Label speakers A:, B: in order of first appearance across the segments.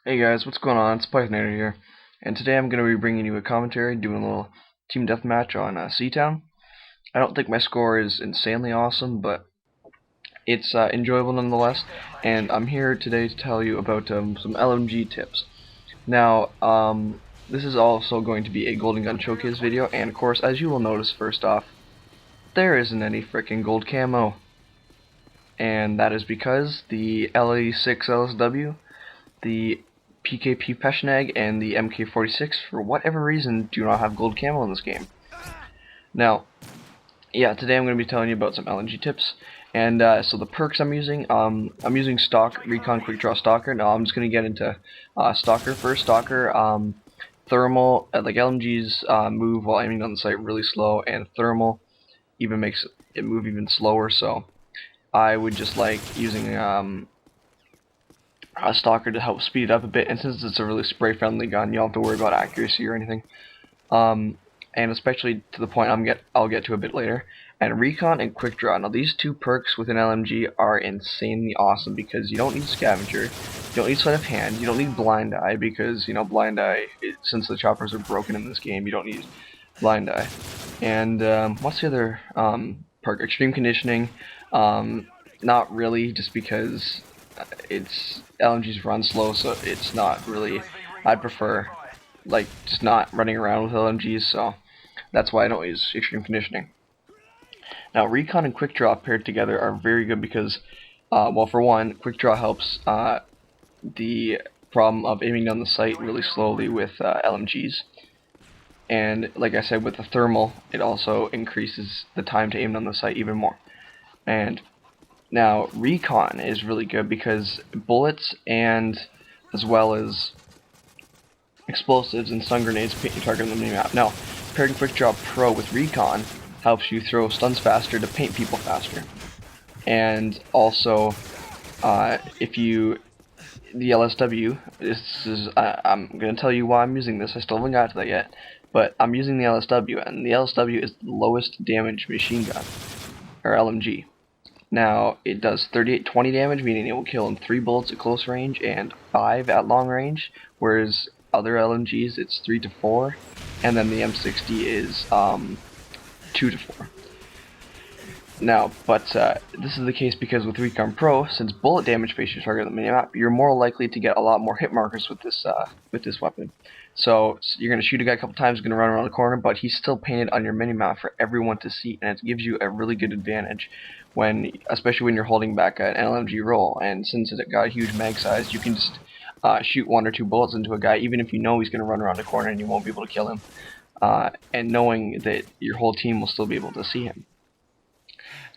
A: Hey guys, what's going on? It's ThePythnator here, and today I'm going to be bringing you a commentary, doing a little team deathmatch on Seatown. I don't think my score is insanely awesome, but it's enjoyable nonetheless, and I'm here today to tell you about some LMG tips. Now, this is also going to be a Golden Gun Showcase video, and of course, as you will notice first off, there isn't any frickin' gold camo. And that is because the LE6 LSW, the PKP Peshnag, and the MK46, for whatever reason, do not have gold camo in this game. Now, yeah, today I'm going to be telling you about some LNG tips. And so the perks I'm using Stock, Recon, Quick Draw, Stalker. Now I'm just going to get into Stalker first. Stalker, Thermal, like LMG's move while aiming on the sight really slow, and Thermal even makes it move even slower, so I would just like using a Stalker to help speed it up a bit, and since it's a really spray-friendly gun, you don't have to worry about accuracy or anything. And especially to the point I'll get to a bit later. And Recon and Quick Draw. Now these two perks within LMG are insanely awesome because you don't need Scavenger, you don't need Sleight of Hand, you don't need Blind Eye because, you know, Blind Eye, since the choppers are broken in this game, you don't need Blind Eye. And what's the other perk? Extreme Conditioning. Not really, just because it's LMG's run slow, so it's not really. I prefer like just not running around with LMGs, so that's why I don't use Extreme Conditioning. Now, Recon and Quick Draw paired together are very good because, well, for one, Quick Draw helps the problem of aiming down the sight really slowly with LMGs. And like I said, with the thermal, it also increases the time to aim down the sight even more. And now, Recon is really good because bullets and as well as explosives and stun grenades paint your target on the minimap. Now, pairing Quick Draw Pro with Recon helps you throw stuns faster to paint people faster. And also, if you the LSW, this is I'm going to tell you why I'm using this. I still haven't got to that yet, but I'm using the LSW, and the LSW is the lowest damage machine gun, or LMG. Now, it does 38-20 damage, meaning it will kill in 3 bullets at close range and 5 at long range, whereas other LMGs it's 3 to 4, and then the M60 is 2 to 4. Now, but this is the case because with Recon Pro, since bullet damage faces your target on the minimap, you're more likely to get a lot more hit markers with this weapon. So you're going to shoot a guy a couple times, going to run around the corner, but he's still painted on your minimap for everyone to see, and it gives you a really good advantage when, especially when you're holding back an LMG roll. And since it's got a huge mag size, you can just shoot 1 or 2 bullets into a guy, even if you know he's going to run around the corner and you won't be able to kill him, and knowing that your whole team will still be able to see him.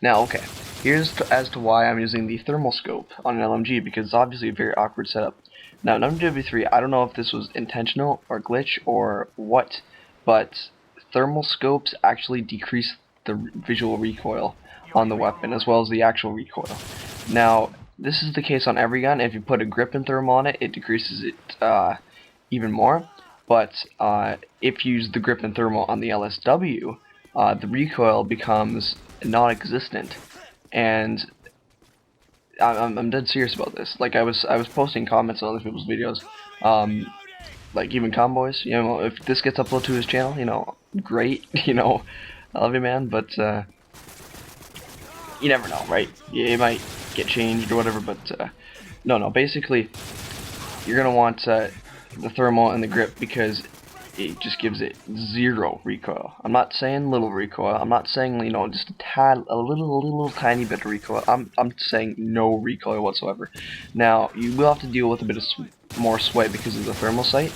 A: Now, okay, here's as to why I'm using the thermal scope on an LMG, because it's obviously a very awkward setup. Now, in MW3, I don't know if this was intentional or glitch or what, but thermal scopes actually decrease the visual recoil on the weapon as well as the actual recoil. Now, this is the case on every gun. If you put a grip and thermal on it, it decreases it even more. But if you use the grip and thermal on the LSW, the recoil becomes non-existent, and I'm dead serious about this. Like I was posting comments on other people's videos, like even Comboys. You know, if this gets uploaded to his channel, you know, great. You know, I love you, man. But you never know, right? It might get changed or whatever. But no. Basically, you're gonna want the thermal and the grip because it just gives it 0 recoil. I'm not saying little recoil. I'm not saying, you know, just a little tiny bit of recoil. I'm saying no recoil whatsoever. Now, you will have to deal with a bit of more sway because of the thermal sight,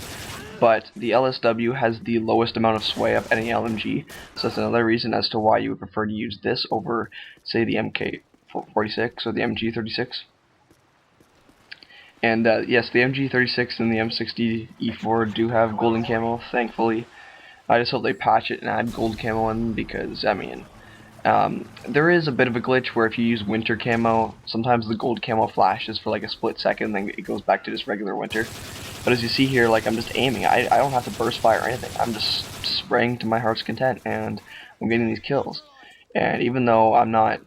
A: but the LSW has the lowest amount of sway of any LMG, so that's another reason as to why you would prefer to use this over, say, the MK46 or the MG36. And yes, the MG36 and the M60 E4 do have golden camo, thankfully. I just hope they patch it and add gold camo in, because, I mean, there is a bit of a glitch where if you use winter camo, sometimes the gold camo flashes for like a split second, and then it goes back to just regular winter. But as you see here, like, I'm just aiming. I don't have to burst fire or anything. I'm just spraying to my heart's content, and I'm getting these kills. And even though I'm not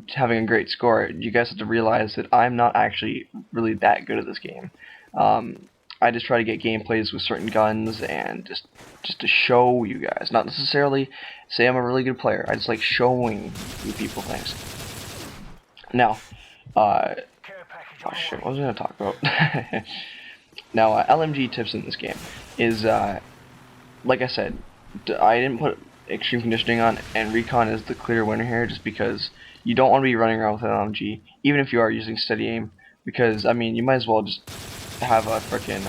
A: having a great score, you guys have to realize that I'm not actually really that good at this game. I just try to get gameplays with certain guns and just to show you guys, not necessarily say I'm a really good player. I just like showing you people things. Now, oh shit, what was I gonna talk about? Now, LMG tips in this game is, like I said, I didn't put extreme conditioning on, and recon is the clear winner here, just because you don't want to be running around with an LMG, even if you are using steady aim, because I mean, you might as well just have a frickin'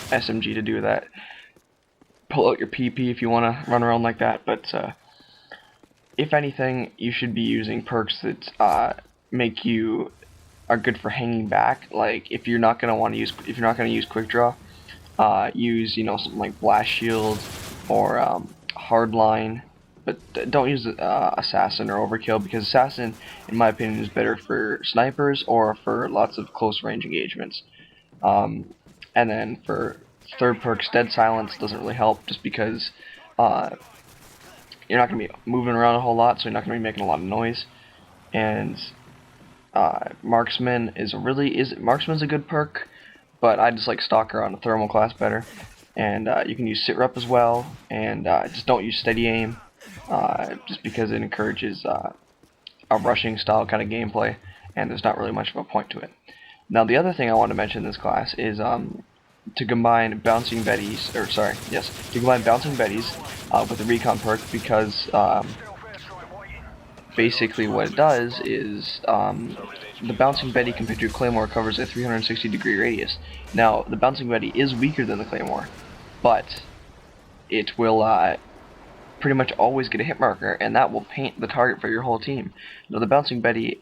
A: SMG to do that. Pull out your PP if you want to run around like that, but if anything, you should be using perks that make you are good for hanging back. Like if you're not gonna use quick draw, use something like blast shield or hardline, but don't use assassin or overkill, because assassin, in my opinion, is better for snipers or for lots of close range engagements. And then for third perks, dead silence doesn't really help, just because you're not going to be moving around a whole lot, so you're not going to be making a lot of noise. And marksman marksman's a good perk, but I just like stalker on a thermal class better. And you can use sit rep as well, and just don't use steady aim, just because it encourages a rushing style kind of gameplay, and there's not really much of a point to it. Now, the other thing I want to mention in this class is to combine bouncing betties, to combine bouncing betties with the recon perk, because basically what it does is the bouncing betty compared to your claymore covers a 360-degree radius. Now, the bouncing betty is weaker than the claymore, but it will pretty much always get a hit marker, and that will paint the target for your whole team. Now, the bouncing betty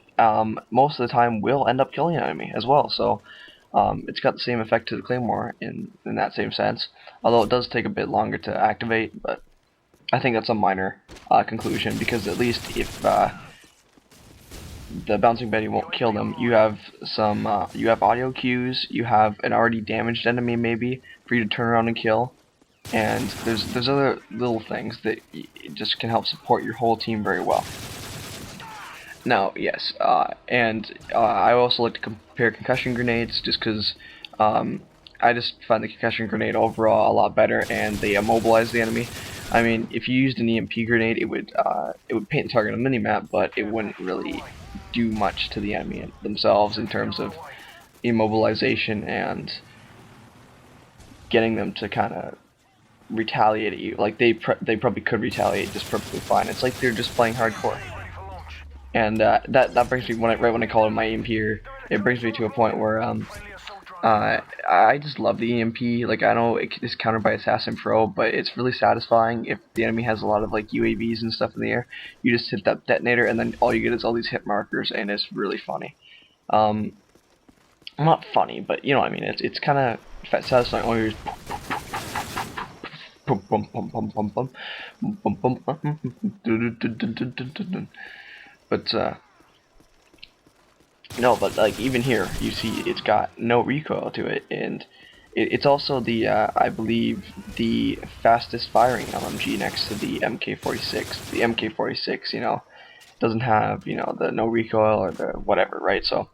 A: most of the time will end up killing an enemy as well, so it's got the same effect to the claymore in that same sense, although it does take a bit longer to activate. But I think that's a minor conclusion, because at least if the bouncing betty won't kill them, you have some you have audio cues, you have an already damaged enemy maybe for you to turn around and kill, and there's other little things that just can help support your whole team very well. Now, yes, I also like to compare concussion grenades, just because I just find the concussion grenade overall a lot better, and they immobilize the enemy. I mean, if you used an EMP grenade, it would paint the target on the minimap, but it wouldn't really do much to the enemy themselves in terms of immobilization and getting them to kind of retaliate at you. Like they probably could retaliate just perfectly fine. It's like they're just playing hardcore. And that brings me, right when I call it my EMP here, it brings me to a point where I just love the EMP. Like, I know it is countered by Assassin Pro, but it's really satisfying if the enemy has a lot of like UAVs and stuff in the air. You just hit that detonator, and then all you get is all these hit markers, and it's really funny. Not funny, but you know what I mean. It's kind of satisfying. All you but no, but like even here, you see it's got no recoil to it, and it's also the I believe the fastest firing LMG next to the MK46. The MK46, doesn't have the no recoil or the whatever, right? So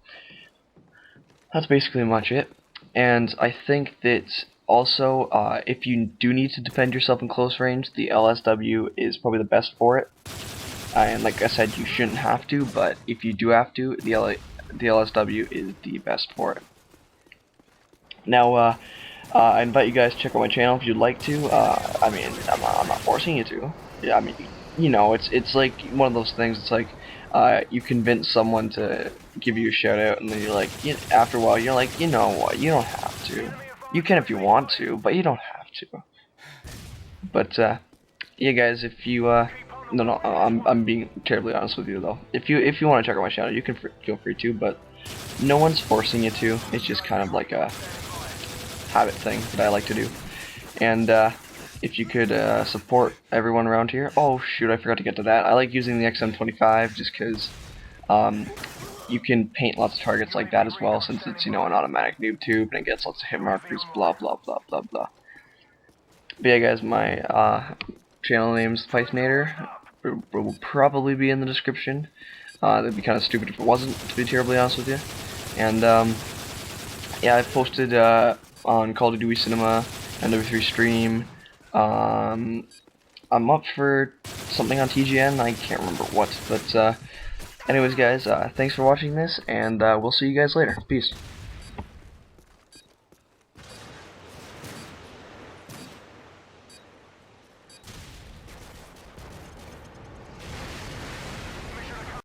A: that's basically much it. And I think that also if you do need to defend yourself in close range, the LSW is probably the best for it. And like I said, you shouldn't have to, but if you do have to, the LSW is the best for it. Now, I invite you guys to check out my channel if you'd like to. I mean, I'm not forcing you to. Yeah, I mean, it's like one of those things. It's like you convince someone to give you a shout out, and then you're like, after a while, you're like, you know what? You don't have to. You can if you want to, but you don't have to. But yeah, guys, if you no, I'm being terribly honest with you though. If you want to check out my channel, you can feel free to, but no one's forcing you to. It's just kind of like a habit thing that I like to do. And if you could support everyone around here. Oh shoot, I forgot to get to that. I like using the XM25 just because you can paint lots of targets like that as well, since it's an automatic noob tube and it gets lots of hit markers. Blah blah blah blah blah. But yeah, guys, my channel name's ThePythnator. It will probably be in the description. That'd be kind of stupid if it wasn't, to be terribly honest with you. And yeah, I've posted on Call of Duty Cinema, NW3 Stream. I'm up for something on TGN. I can't remember what, but anyways, guys, thanks for watching this, and we'll see you guys later. Peace.